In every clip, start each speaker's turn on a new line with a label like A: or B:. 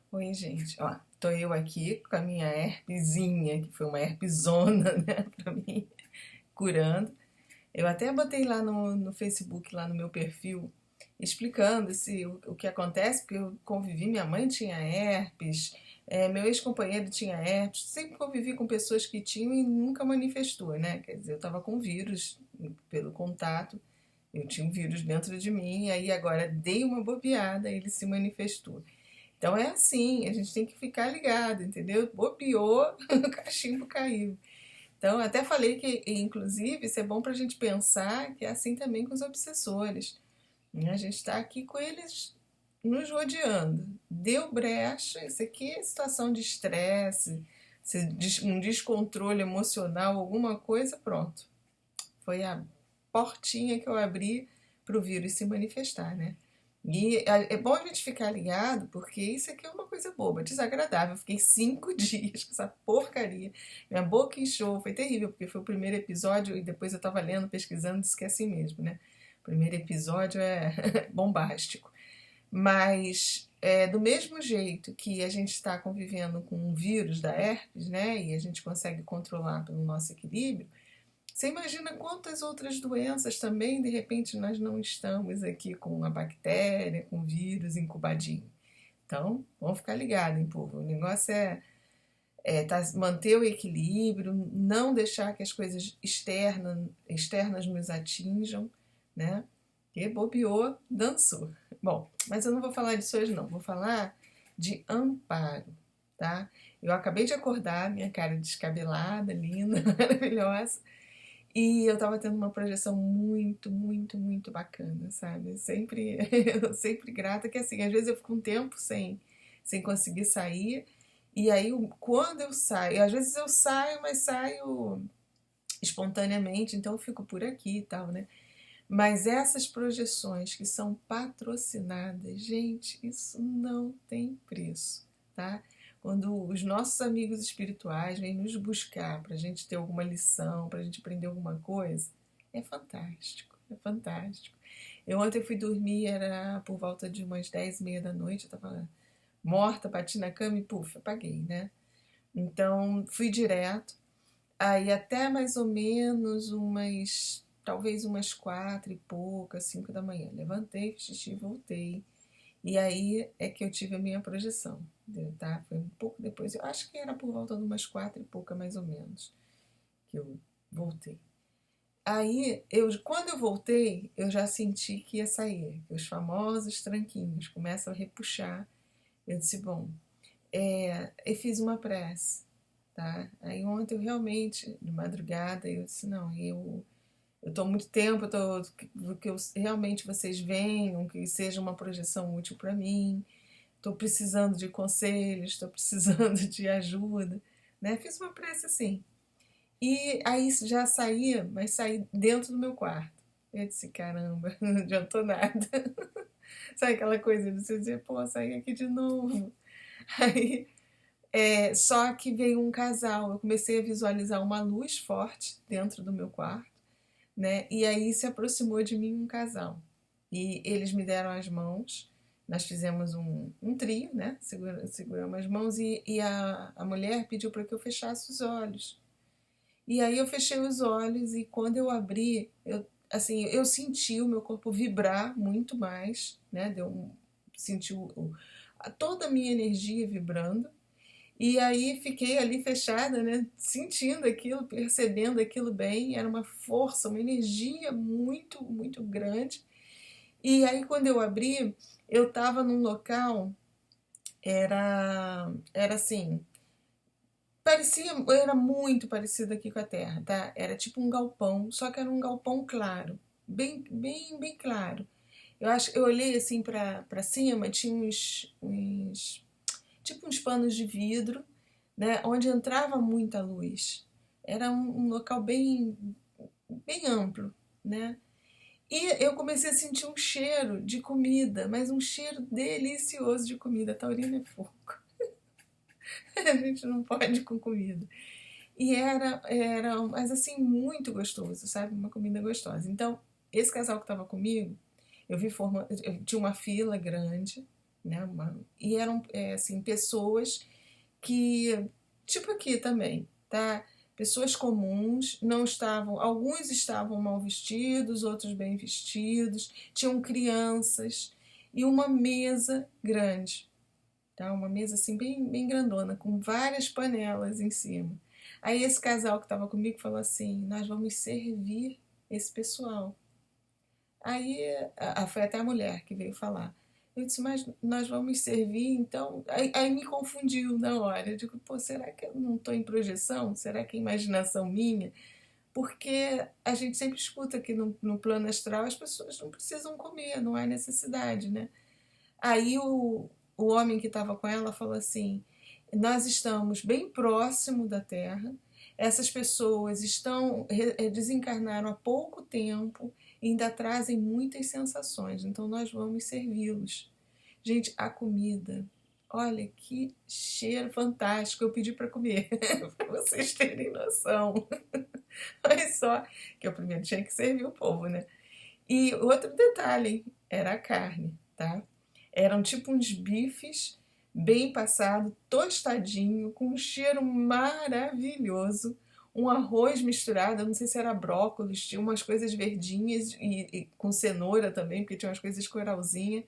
A: Oi, gente. Ó, tô eu aqui com a minha herpesinha, que foi uma herpesona, né, pra mim, curando. Eu até botei lá no Facebook, lá no meu perfil, explicando o que acontece, porque eu convivi, minha mãe tinha herpes, meu ex-companheiro tinha herpes, sempre convivi com pessoas que tinham e nunca manifestou, né? Quer dizer, eu tava com vírus pelo contato, eu tinha um vírus dentro de mim, e aí agora dei uma bobeada, ele se manifestou. Então é assim, a gente tem que ficar ligado, entendeu? Bobeou, o cachimbo caiu. Então, até falei que, inclusive, isso é bom para a gente pensar que é assim também com os obsessores, né? A gente está aqui com eles nos rodeando. Deu brecha, isso aqui é situação de estresse, um descontrole emocional, alguma coisa, pronto. Foi a portinha que eu abri para o vírus se manifestar, né? E é bom a gente ficar ligado, porque isso aqui é uma coisa boba, desagradável. Eu fiquei 5 dias com essa porcaria. Minha boca inchou, foi terrível, porque foi o primeiro episódio e depois eu tava lendo, pesquisando, disse que é assim mesmo, né? O primeiro episódio é bombástico. Mas do mesmo jeito que a gente está convivendo com um vírus da herpes, né? E a gente consegue controlar pelo nosso equilíbrio, você imagina quantas outras doenças também, de repente, nós não estamos aqui com a bactéria, com o vírus incubadinho. Então, vamos ficar ligados, hein, povo? O negócio manter o equilíbrio, não deixar que as coisas externas nos atinjam, né? Porque bobeou, dançou. Bom, mas eu não vou falar disso hoje, não. Vou falar de amparo, tá? Eu acabei de acordar, minha cara descabelada, linda, maravilhosa. E eu tava tendo uma projeção muito, muito, muito bacana, sabe? Sempre, eu sempre grata, que assim, às vezes eu fico um tempo sem conseguir sair, e aí quando eu saio, às vezes eu saio, mas saio espontaneamente, então eu fico por aqui e tal, né? Mas essas projeções que são patrocinadas, gente, isso não tem preço, tá? Quando os nossos amigos espirituais vêm nos buscar para a gente ter alguma lição, para a gente aprender alguma coisa, é fantástico, é fantástico. Eu ontem fui dormir, era por volta de umas 10h30 da noite, eu estava morta, bati na cama e puf, apaguei, né? Então fui direto, aí até mais ou menos talvez umas 4 e pouca, 5 da manhã. Levantei, fiz xixi, voltei. E aí é que eu tive a minha projeção, tá? Foi um pouco depois, eu acho que era por volta de umas 4 e pouca mais ou menos, que eu voltei. Aí, quando eu voltei, eu já senti que ia sair, que os famosos tranquinhos começam a repuxar. Eu disse, bom, eu fiz uma prece, tá? Aí ontem eu realmente, de madrugada, eu disse, não, eu estou há muito tempo, que realmente vocês venham, que seja uma projeção útil para mim, estou precisando de conselhos, estou precisando de ajuda, né? Fiz uma prece assim. E aí já saía, mas saí dentro do meu quarto. Eu disse, caramba, não adiantou nada. Sabe aquela coisa de você dizer, pô, saí aqui de novo. Aí, só que veio um casal, eu comecei a visualizar uma luz forte dentro do meu quarto, né? E aí se aproximou de mim um casal. E eles me deram as mãos, nós fizemos um trio, né? Seguramos as mãos e a mulher pediu para que eu fechasse os olhos. E aí eu fechei os olhos e quando eu abri, assim, eu senti o meu corpo vibrar muito mais, né? Senti toda a minha energia vibrando. E aí fiquei ali fechada, né? Sentindo aquilo, percebendo aquilo bem. Era uma força, uma energia muito, muito grande. E aí quando eu abri, eu estava num local, era assim, era muito parecido aqui com a Terra, tá? Era tipo um galpão, só que era um galpão claro, bem, bem, bem claro. Eu olhei assim para cima, tinha tipo uns panos de vidro, né, onde entrava muita luz. Era um local bem, bem amplo, né? E eu comecei a sentir um cheiro de comida, mas um cheiro delicioso de comida. Taurina é fogo. A gente não pode com comida. E mas assim, muito gostoso, sabe? Uma comida gostosa. Então, esse casal que estava comigo, eu tinha uma fila grande, né? E eram, assim, pessoas que, tipo aqui também, tá? Pessoas comuns, não estavam, alguns estavam mal vestidos, outros bem vestidos, tinham crianças e uma mesa grande, tá? Uma mesa assim bem grandona, com várias panelas em cima. Aí esse casal que estava comigo falou assim: nós vamos servir esse pessoal. Aí foi até a mulher que veio falar. Eu disse, mas nós vamos servir, então. Aí me confundiu na hora. Eu digo, pô, será que eu não estou em projeção? Será que é imaginação minha? Porque a gente sempre escuta que no plano astral as pessoas não precisam comer, não há necessidade, né? Aí o homem que estava com ela falou assim: nós estamos bem próximo da Terra, essas pessoas desencarnaram há pouco tempo e ainda trazem muitas sensações, então nós vamos servi-los. Gente, a comida, olha que cheiro fantástico, eu pedi para comer, para vocês terem noção. Olha só, que eu primeiro tinha que servir o povo, né? E outro detalhe, era a carne, tá? Eram tipo uns bifes bem passado, tostadinho, com um cheiro maravilhoso. Um arroz misturado, eu não sei se era brócolis, tinha umas coisas verdinhas e com cenoura também, porque tinha umas coisas coralzinha.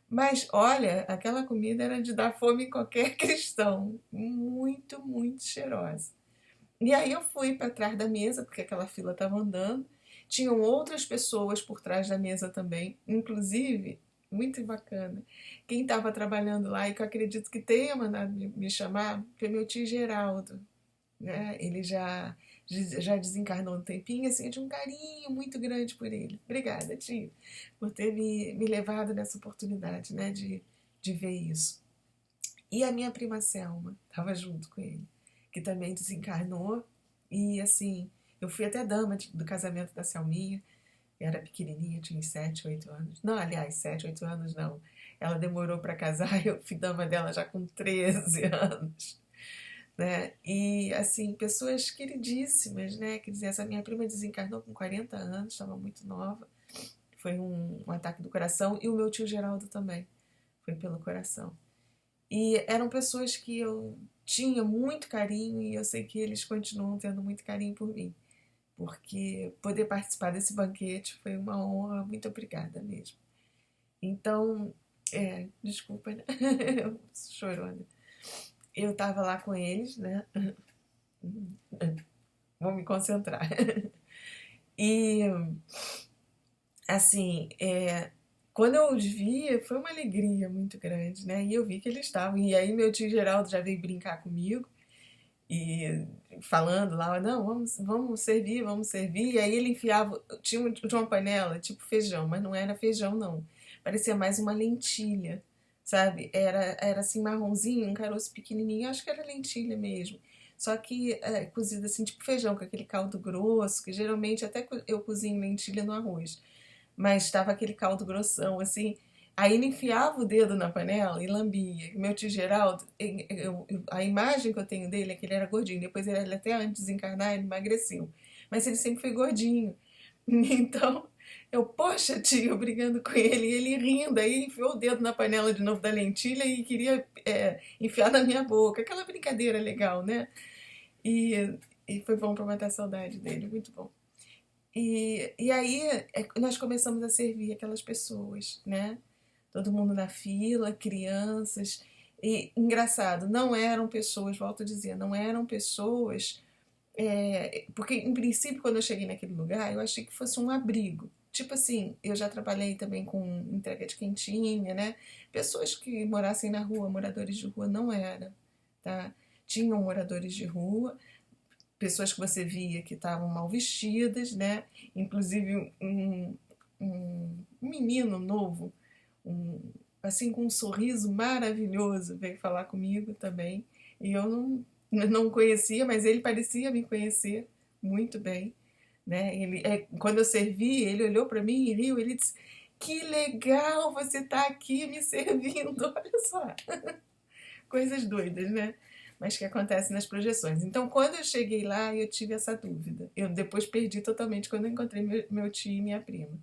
A: Mas olha, aquela comida era de dar fome em qualquer cristão. Muito, muito cheirosa. E aí eu fui para trás da mesa, porque aquela fila estava andando. Tinham outras pessoas por trás da mesa também, inclusive, muito bacana. Quem estava trabalhando lá e que eu acredito que tenha mandado me chamar foi meu tio Geraldo, né? Ele já desencarnou um tempinho, assim, eu tinha um carinho muito grande por ele. Obrigada, tio, por ter me levado nessa oportunidade, né, de ver isso. E a minha prima Selma estava junto com ele, que também desencarnou. E assim, eu fui até dama do casamento da Selminha. Eu era pequenininha, tinha uns 7, 8 anos. Não, aliás, 7, 8 anos não. Ela demorou para casar, eu fui dama dela já com 13 anos. Né? E assim, pessoas queridíssimas, né? Quer dizer, essa minha prima desencarnou com 40 anos, estava muito nova. Foi um ataque do coração. E o meu tio Geraldo também. Foi pelo coração. E eram pessoas que eu tinha muito carinho e eu sei que eles continuam tendo muito carinho por mim. Porque poder participar desse banquete foi uma honra, muito obrigada mesmo. Então, desculpa, né? Chorona. Eu tava lá com eles, né? Vou me concentrar. E, assim, quando eu os vi, foi uma alegria muito grande, né? E eu vi que eles estavam. E aí meu tio Geraldo já veio brincar comigo e falando lá, não, vamos servir, vamos servir. E aí ele enfiava, tinha uma panela, tipo feijão, mas não era feijão, não. Parecia mais uma lentilha, sabe? Era assim, marronzinho, um caroço pequenininho, acho que era lentilha mesmo. Só que cozido assim, tipo feijão, com aquele caldo grosso, que geralmente até eu cozinho lentilha no arroz. Mas estava aquele caldo grossão, assim. Aí ele enfiava o dedo na panela e lambia. Meu tio Geraldo, a imagem que eu tenho dele é que ele era gordinho. Depois ele até antes de desencarnar, ele emagreceu. Mas ele sempre foi gordinho. Então, poxa, tio, brigando com ele, e ele rindo. Aí ele enfiou o dedo na panela de novo da lentilha e queria enfiar na minha boca. Aquela brincadeira legal, né? E foi bom para matar a saudade dele, muito bom. E aí nós começamos a servir aquelas pessoas, né? Todo mundo na fila, crianças. E engraçado, não eram pessoas, volto a dizer, não eram pessoas. Porque, em princípio, quando eu cheguei naquele lugar, eu achei que fosse um abrigo. Tipo assim, eu já trabalhei também com entrega de quentinha, né? Pessoas que morassem na rua, moradores de rua, não era, tá? Tinham moradores de rua, pessoas que você via que estavam mal vestidas, né? Inclusive um menino novo, assim com um sorriso maravilhoso, veio falar comigo também. E eu não conhecia, mas ele parecia me conhecer muito bem, né? Quando eu servi, ele olhou para mim e riu. Ele disse: "Que legal você tá aqui me servindo, olha só". Coisas doidas, né? Mas que acontecem nas projeções. Então, quando eu cheguei lá, eu tive essa dúvida. Eu depois perdi totalmente quando eu encontrei meu tio e minha prima,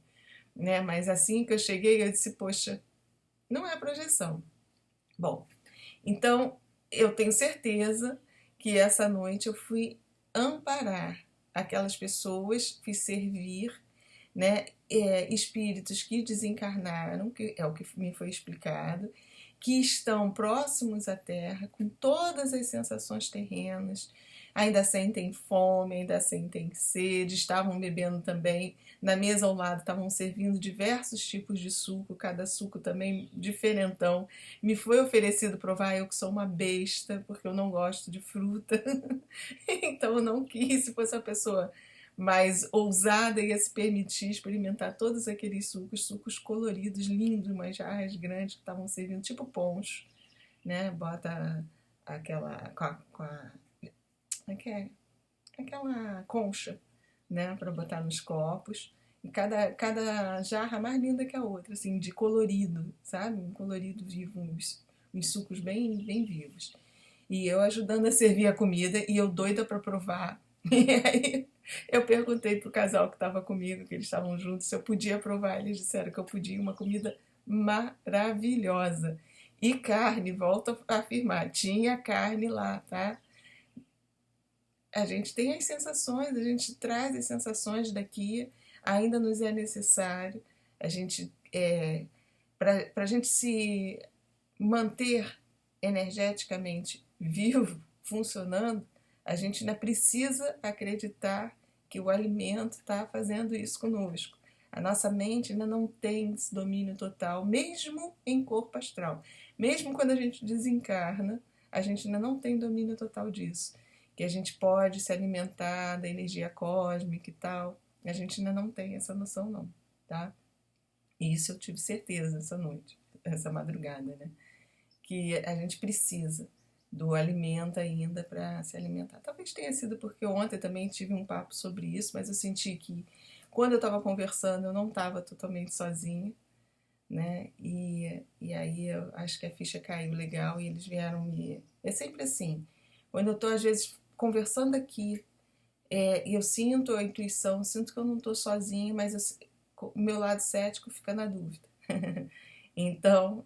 A: né? Mas assim que eu cheguei, eu disse, poxa, Não é projeção. Bom, então eu tenho certeza que essa noite eu fui amparar aquelas pessoas, fui servir, né, espíritos que desencarnaram, que é o que me foi explicado, que estão próximos à Terra, com todas as sensações terrenas, ainda sentem fome, ainda sentem sede, estavam bebendo também. Na mesa ao lado estavam servindo diversos tipos de suco, cada suco também diferentão. Me foi oferecido provar, eu que sou uma besta, porque eu não gosto de fruta. Então eu não quis, se fosse a pessoa mais ousada, ia se permitir experimentar todos aqueles sucos coloridos, lindos, umas jarras grandes que estavam servindo, tipo poncho, né? Bota aquela aquela concha, né, para botar nos copos. E cada jarra mais linda que a outra, assim, de colorido, sabe? Um colorido vivo, uns sucos bem vivos. E eu ajudando a servir a comida e eu doida para provar. E aí eu perguntei pro casal que estava comigo, que eles estavam juntos, se eu podia provar. Eles disseram que eu podia, uma comida maravilhosa. E carne, volto a afirmar, tinha carne lá, tá? A gente tem as sensações, a gente traz as sensações daqui, ainda nos é necessário. A gente, para a gente se manter energeticamente vivo, funcionando, a gente ainda precisa acreditar que o alimento está fazendo isso conosco. A nossa mente ainda não tem esse domínio total, mesmo em corpo astral. Mesmo quando a gente desencarna, a gente ainda não tem domínio total disso. Que a gente pode se alimentar da energia cósmica e tal. A gente ainda não tem essa noção não, tá? E isso eu tive certeza essa noite, essa madrugada, né? Que a gente precisa do alimento ainda para se alimentar. Talvez tenha sido porque ontem também tive um papo sobre isso, mas eu senti que quando eu estava conversando eu não estava totalmente sozinha, né? E aí eu acho que a ficha caiu legal e eles vieram me... É sempre assim, quando eu estou às vezes conversando aqui e eu sinto a intuição, sinto que eu não estou sozinha, mas o meu lado cético fica na dúvida. Então,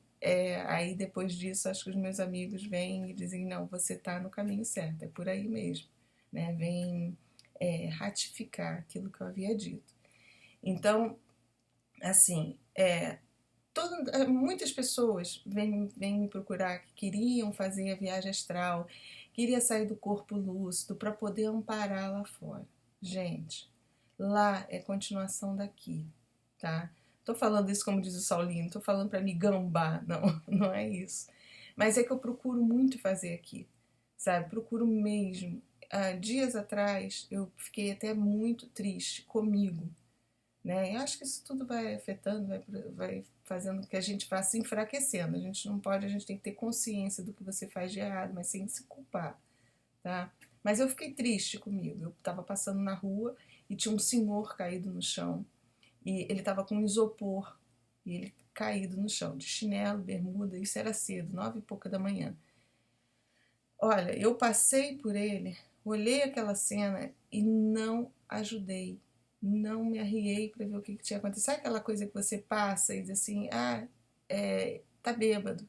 A: aí depois disso, acho que os meus amigos vêm e dizem, não, você está no caminho certo, é por aí mesmo, né? Vem ratificar aquilo que eu havia dito. Então, assim, muitas pessoas vêm me procurar que queriam fazer a viagem astral, queria sair do corpo lúcido para poder amparar lá fora. Gente, lá é continuação daqui, tá? Tô falando isso como diz o Saulinho, tô falando para me gambar, não, não é isso. Mas é que eu procuro muito fazer aqui, sabe? Procuro mesmo. Dias atrás eu fiquei até muito triste comigo, né? Eu acho que isso tudo vai afetando, vai fazendo com que a gente vá se enfraquecendo. A gente não pode, a gente tem que ter consciência do que você faz de errado, mas sem se culpar, tá? Mas eu fiquei triste comigo. Eu estava passando na rua e tinha um senhor caído no chão. E ele estava com um isopor e ele caído no chão, de chinelo, bermuda, isso era cedo, 9h pouca da manhã. Olha, eu passei por ele, olhei aquela cena e não ajudei, não me arriei para ver o que tinha acontecido. Sabe aquela coisa que você passa e diz assim, tá bêbado.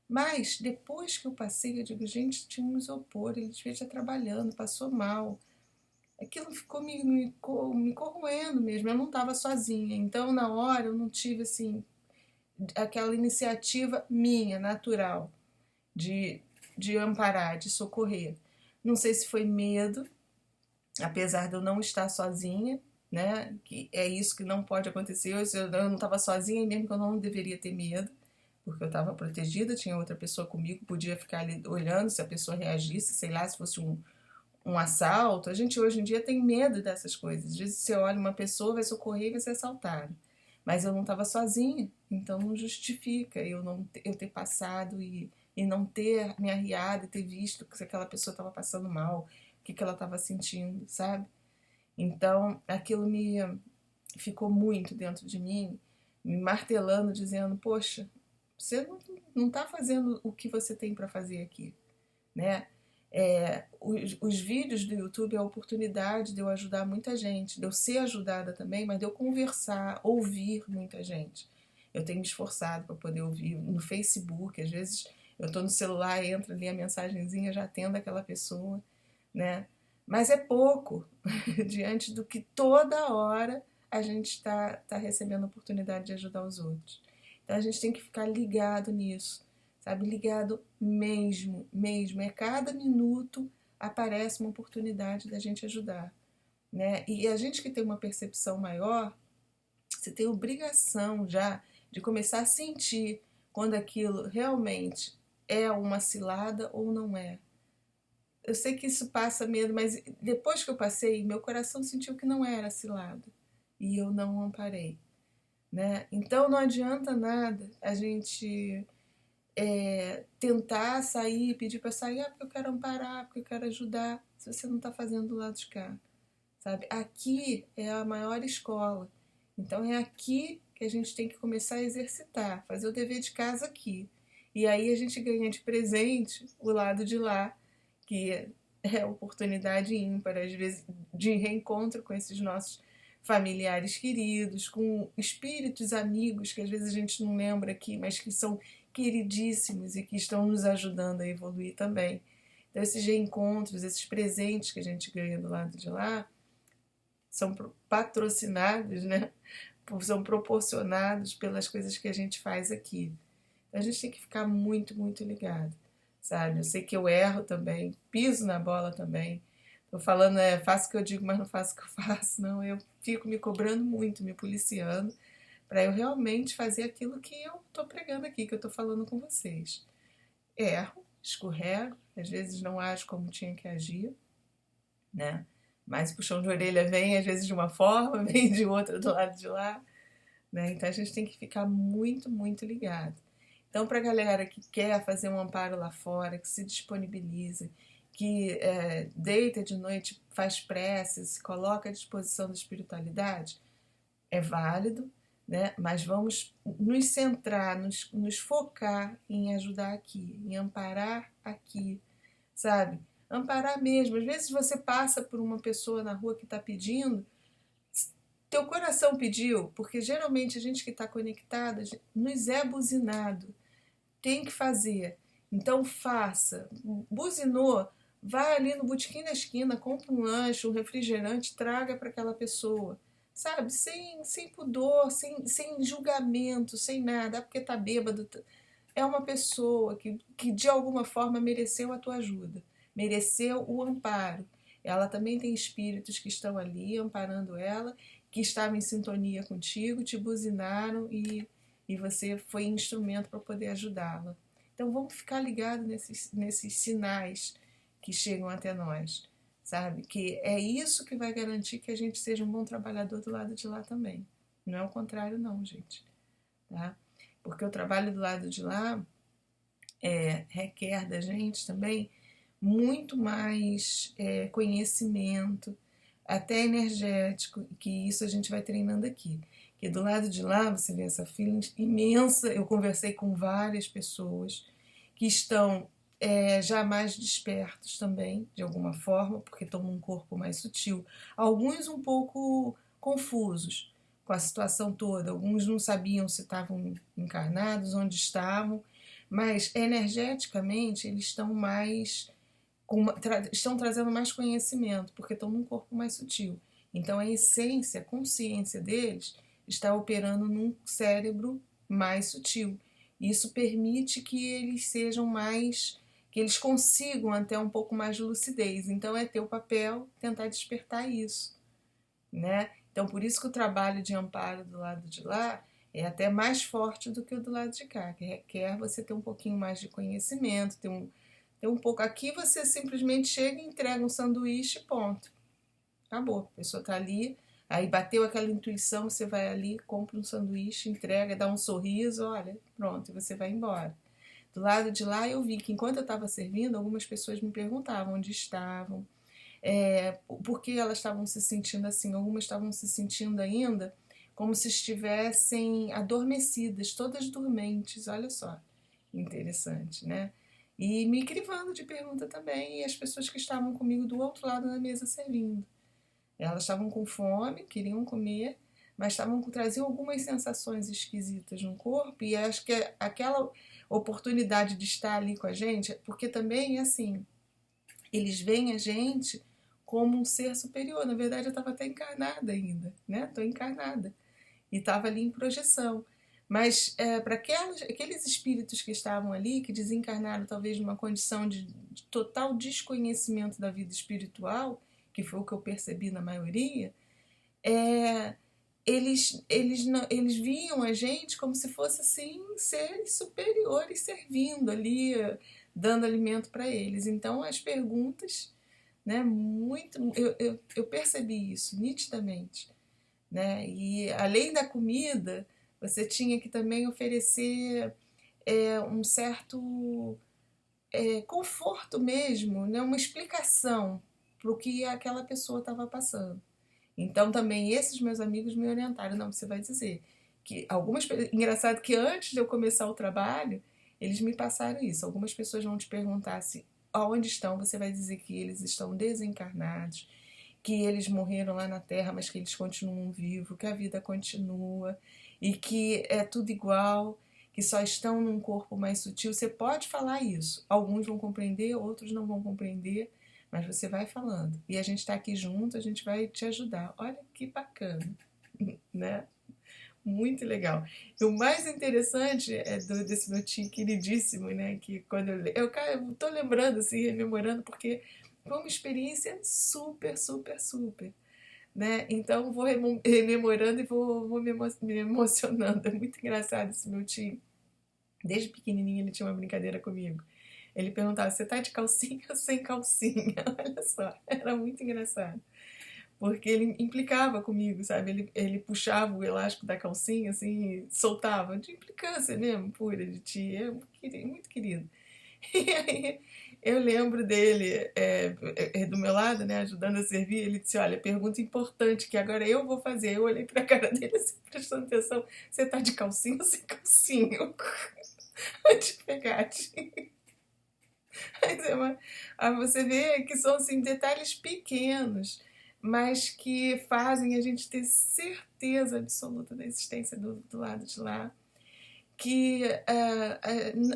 A: Mas depois que eu passei, eu digo, gente, tinha um isopor, ele devia estar trabalhando, passou mal. Aquilo ficou me corroendo mesmo, eu não estava sozinha. Então, na hora, eu não tive, assim, aquela iniciativa minha, natural, de amparar, de socorrer. Não sei se foi medo, apesar de eu não estar sozinha, né? Que é isso que não pode acontecer. Eu não estava sozinha, mesmo que eu não deveria ter medo, porque eu estava protegida, tinha outra pessoa comigo, podia ficar ali olhando se a pessoa reagisse, sei lá, se fosse um assalto. A gente hoje em dia tem medo dessas coisas. Às vezes você olha uma pessoa, vai socorrer e vai ser assaltado. Mas eu não estava sozinha, então não justifica eu ter passado e não ter me arriado e ter visto que aquela pessoa estava passando mal, o que ela estava sentindo, sabe? Então aquilo me ficou muito dentro de mim, me martelando, dizendo, poxa, você não está fazendo o que você tem para fazer aqui, né? Os vídeos do YouTube é a oportunidade de eu ajudar muita gente, de eu ser ajudada também, mas de eu conversar, ouvir muita gente. eu tenho me esforçado para poder ouvir no Facebook. Às vezes eu estou no celular, entra ali a mensagenzinha, já atendo aquela pessoa, né? Mas é pouco diante do que toda hora a gente está recebendo a oportunidade de ajudar os outros. Então a gente tem que ficar ligado nisso, sabe? Ligado mesmo, mesmo. É cada minuto aparece uma oportunidade da gente ajudar, né? E a gente que tem uma percepção maior, você tem obrigação já de começar a sentir quando aquilo realmente é uma cilada ou não é. Eu sei que isso passa medo, mas depois que eu passei, meu coração sentiu que não era cilada e eu não amparei, né? Então não adianta nada a gente tentar sair, pedir para sair, porque eu quero amparar, porque eu quero ajudar, se você não está fazendo do lado de cá, sabe? Aqui é a maior escola, então é aqui que a gente tem que começar a exercitar, fazer o dever de casa aqui. E aí a gente ganha de presente o lado de lá, que é oportunidade ímpar, às vezes, de reencontro com esses nossos familiares queridos, com espíritos amigos que às vezes a gente não lembra aqui, mas que são queridíssimos e que estão nos ajudando a evoluir também. Então esses reencontros, esses presentes que a gente ganha do lado de lá, são patrocinados, né? São proporcionados pelas coisas que a gente faz aqui. Então a gente tem que ficar muito, muito ligado, sabe? Eu sei que eu erro também, piso na bola também. Tô falando, faço o que eu digo, mas não faço o que eu faço. Não, eu fico me cobrando muito, me policiando, para eu realmente fazer aquilo que eu tô pregando aqui, que eu tô falando com vocês. Erro, escorrego, às vezes não ajo como tinha que agir, né? Mas o puxão de orelha vem, às vezes de uma forma, vem de outra do lado de lá, né? Então a gente tem que ficar muito, muito ligado. Então, para a galera que quer fazer um amparo lá fora, que se disponibiliza, que deita de noite, faz preces, se coloca à disposição da espiritualidade, é válido, né? Mas vamos nos centrar, nos focar em ajudar aqui, em amparar aqui, sabe? Amparar mesmo. Às vezes você passa por uma pessoa na rua que está pedindo, teu coração pediu, porque geralmente a gente que está conectada nos é buzinado. Tem que fazer. Então faça. Buzinou, vai ali no botequim da esquina, compra um lanche, um refrigerante, traga para aquela pessoa. Sabe? Sem pudor, sem julgamento, sem nada. Ah, porque tá bêbado. É uma pessoa que de alguma forma mereceu a tua ajuda, mereceu o amparo. Ela também tem espíritos que estão ali amparando ela, que estavam em sintonia contigo, te buzinaram e você foi instrumento para poder ajudá-la. Então vamos ficar ligados nesses sinais que chegam até nós, sabe? Que é isso que vai garantir que a gente seja um bom trabalhador do lado de lá também. Não é o contrário não, gente. Tá? Porque o trabalho do lado de lá requer da gente também muito mais conhecimento, até energético, que isso a gente vai treinando aqui. Que do lado de lá você vê essa fila imensa. Eu conversei com várias pessoas que estão já mais despertos também, de alguma forma, porque estão num corpo mais sutil. Alguns um pouco confusos com a situação toda, alguns não sabiam se estavam encarnados, onde estavam, mas energeticamente eles estão mais estão trazendo mais conhecimento, porque estão num corpo mais sutil. Então a essência, a consciência deles está operando num cérebro mais sutil. Isso permite que eles sejam mais, que eles consigam até um pouco mais de lucidez. Então é teu papel tentar despertar isso, né? Então por isso que o trabalho de amparo do lado de lá é até mais forte do que o do lado de cá, que requer você ter um pouquinho mais de conhecimento, ter um pouco. Aqui você simplesmente chega e entrega um sanduíche e ponto. Acabou. A pessoa está ali, aí bateu aquela intuição, você vai ali, compra um sanduíche, entrega, dá um sorriso, olha, pronto, e você vai embora. Do lado de lá eu vi que enquanto eu estava servindo, algumas pessoas me perguntavam onde estavam, por que elas estavam se sentindo assim. Algumas estavam se sentindo ainda como se estivessem adormecidas, todas dormentes, olha só, interessante, né? E me crivando de pergunta também, e as pessoas que estavam comigo do outro lado da mesa servindo. Elas estavam com fome, queriam comer, mas traziam algumas sensações esquisitas no corpo, e acho que aquela oportunidade de estar ali com a gente, porque também, assim, eles veem a gente como um ser superior. Na verdade, eu estava até encarnada ainda, né? Estou encarnada. E estava ali em projeção. Mas para aqueles espíritos que estavam ali, que desencarnaram talvez numa condição de total desconhecimento da vida espiritual, que foi o que eu percebi na maioria, eles viam a gente como se fosse assim, seres superiores servindo ali, dando alimento para eles. Então as perguntas, né, eu percebi isso nitidamente, né? E além da comida, você tinha que também oferecer um certo conforto mesmo, né? Uma explicação para o que aquela pessoa estava passando. Então também esses meus amigos me orientaram, não, você vai dizer que engraçado que antes de eu começar o trabalho, eles me passaram isso. Algumas pessoas vão te perguntar se aonde estão, você vai dizer que eles estão desencarnados, que eles morreram lá na Terra, mas que eles continuam vivos, que a vida continua e que é tudo igual, que só estão num corpo mais sutil. Você pode falar isso. Alguns vão compreender, outros não vão compreender, mas você vai falando. E a gente está aqui junto, a gente vai te ajudar. Olha que bacana, né? Muito legal. E o mais interessante desse meu tio queridíssimo, né? Que quando eu tô lembrando, assim, rememorando, porque foi uma experiência super, super, super, né? Então vou rememorando e vou me emocionando. É muito engraçado esse meu tio. Desde pequenininho ele tinha uma brincadeira comigo. Ele perguntava, você tá de calcinha ou sem calcinha? Olha só, era muito engraçado. Porque ele implicava comigo, sabe? Ele puxava o elástico da calcinha, assim, e soltava. De implicância mesmo, pura, de tia. Muito querido. E aí eu lembro dele do meu lado, né, ajudando a servir. Ele disse, olha, pergunta importante que agora eu vou fazer. Eu olhei pra cara dele assim, prestando atenção. Você tá de calcinha ou sem calcinha? Antes de pegar, tia. Aí você vê que são assim, detalhes pequenos, mas que fazem a gente ter certeza absoluta da existência do lado de lá, que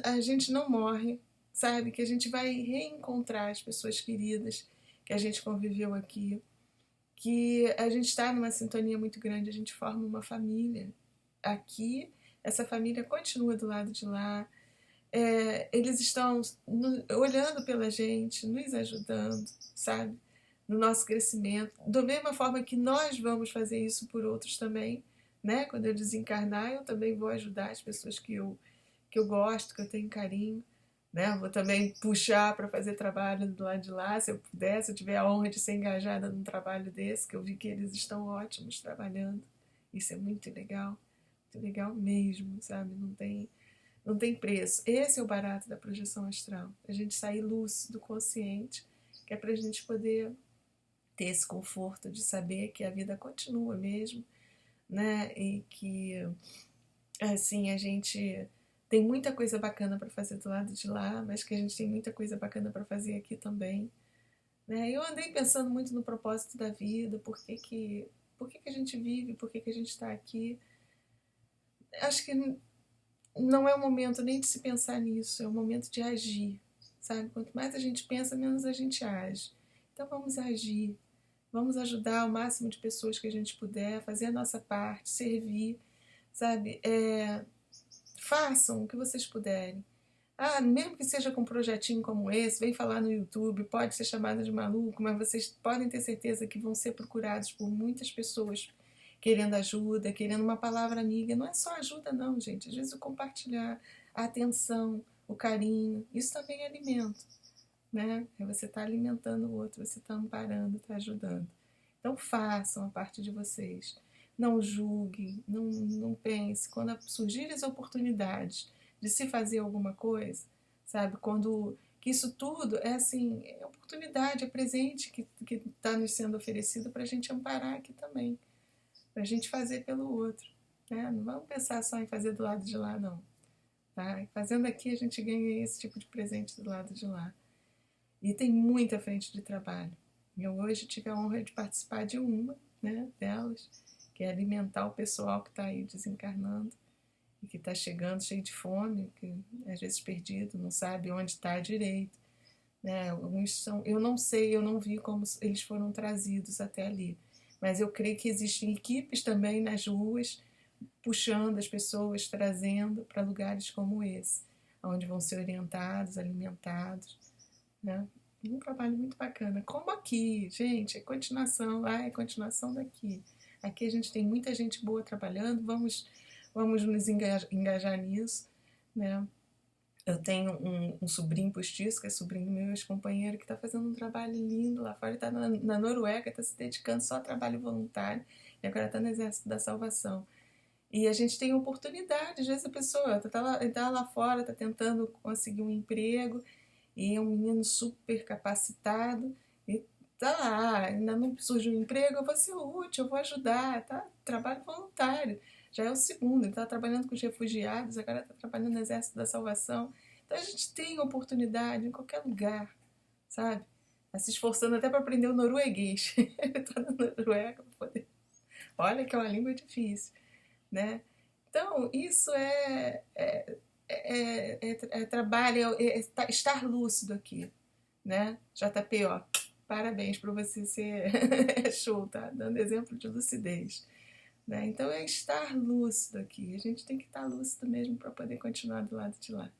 A: a gente não morre, sabe? Que a gente vai reencontrar as pessoas queridas que a gente conviveu aqui, que a gente está numa sintonia muito grande, a gente forma uma família aqui, essa família continua do lado de lá, eles estão olhando pela gente, nos ajudando, sabe? No nosso crescimento. Da mesma forma que nós vamos fazer isso por outros também, né? Quando eu desencarnar, eu também vou ajudar as pessoas que eu gosto, que eu tenho carinho. Né? Vou também puxar para fazer trabalho do lado de lá, se eu puder, se eu tiver a honra de ser engajada num trabalho desse, que eu vi que eles estão ótimos trabalhando. Isso é muito legal mesmo, sabe? Não tem preço. Esse é o barato da projeção astral. A gente sair lúcido, consciente, que é para a gente poder ter esse conforto de saber que a vida continua mesmo, né? E que, assim, a gente tem muita coisa bacana para fazer do lado de lá, mas que a gente tem muita coisa bacana para fazer aqui também. Né? Eu andei pensando muito no propósito da vida, por que a gente vive, por que a gente está aqui. Acho que não é o momento nem de se pensar nisso, é o momento de agir, sabe? Quanto mais a gente pensa, menos a gente age. Então vamos agir, vamos ajudar o máximo de pessoas que a gente puder, fazer a nossa parte, servir, sabe? Façam o que vocês puderem. Ah, mesmo que seja com um projetinho como esse, vem falar no YouTube, pode ser chamada de maluco, mas vocês podem ter certeza que vão ser procurados por muitas pessoas querendo ajuda, querendo uma palavra amiga. Não é só ajuda não, gente. Às vezes o compartilhar, a atenção, o carinho, isso também é alimento, né? Você está alimentando o outro, você está amparando, está ajudando. Então façam a parte de vocês. Não julguem, não pense. Quando surgirem as oportunidades de se fazer alguma coisa, sabe? Quando que isso tudo é assim, é oportunidade, é presente que está nos sendo oferecido para a gente amparar aqui também, para a gente fazer pelo outro, né? Não vamos pensar só em fazer do lado de lá, não. Tá? Fazendo aqui a gente ganha esse tipo de presente do lado de lá. E tem muita frente de trabalho. Eu hoje tive a honra de participar de uma, né, delas, que é alimentar o pessoal que está aí desencarnando e que está chegando cheio de fome, que às vezes perdido, não sabe onde está direito, né? Alguns são, eu não sei, eu não vi como eles foram trazidos até ali, mas eu creio que existem equipes também nas ruas puxando as pessoas, trazendo para lugares como esse, onde vão ser orientados, alimentados, né? Um trabalho muito bacana. Como aqui, gente, é continuação, é continuação daqui. Aqui a gente tem muita gente boa trabalhando, vamos nos engajar nisso, né? Eu tenho um sobrinho postiço, que é sobrinho meu, ex-companheiro, que está fazendo um trabalho lindo lá fora, está na Noruega, está se dedicando só a trabalho voluntário, e agora está no Exército da Salvação. E a gente tem oportunidade, às vezes a pessoa tá lá fora, está tentando conseguir um emprego, e é um menino super capacitado, e tá lá, ainda não surgiu um emprego, eu vou ser útil, eu vou ajudar, tá? Trabalho voluntário. Já é o segundo, ele está trabalhando com os refugiados, agora está trabalhando no Exército da Salvação. Então a gente tem oportunidade em qualquer lugar, sabe? Tá se esforçando até para aprender o norueguês. Ele está na Noruega para poder. Olha que é uma língua difícil, né? Então, isso é trabalho, estar lúcido aqui, né? JP, ó, parabéns por você ser show, tá? Dando exemplo de lucidez. Né? Então é estar lúcido aqui. A gente tem que estar lúcido mesmo para poder continuar do lado de lá.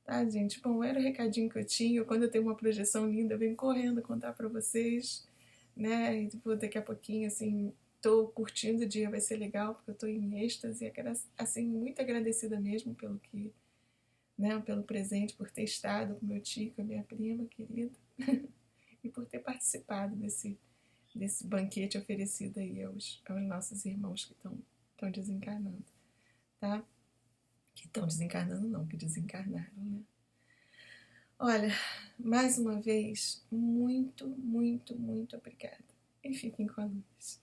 A: Tá, gente? Bom, era o recadinho que eu tinha. Quando eu tenho uma projeção linda, eu venho correndo contar para vocês. Né? E daqui a pouquinho, assim, tô curtindo o dia, vai ser legal, porque eu tô em êxtase. Assim, muito agradecida mesmo pelo que, né? Pelo presente, por ter estado com meu tio, com a minha prima querida. E por ter participado desse banquete oferecido aí aos nossos irmãos que estão desencarnando, tá? Que estão desencarnando não, que desencarnaram, né? Olha, mais uma vez, muito, muito, muito obrigada. E fiquem com a luz.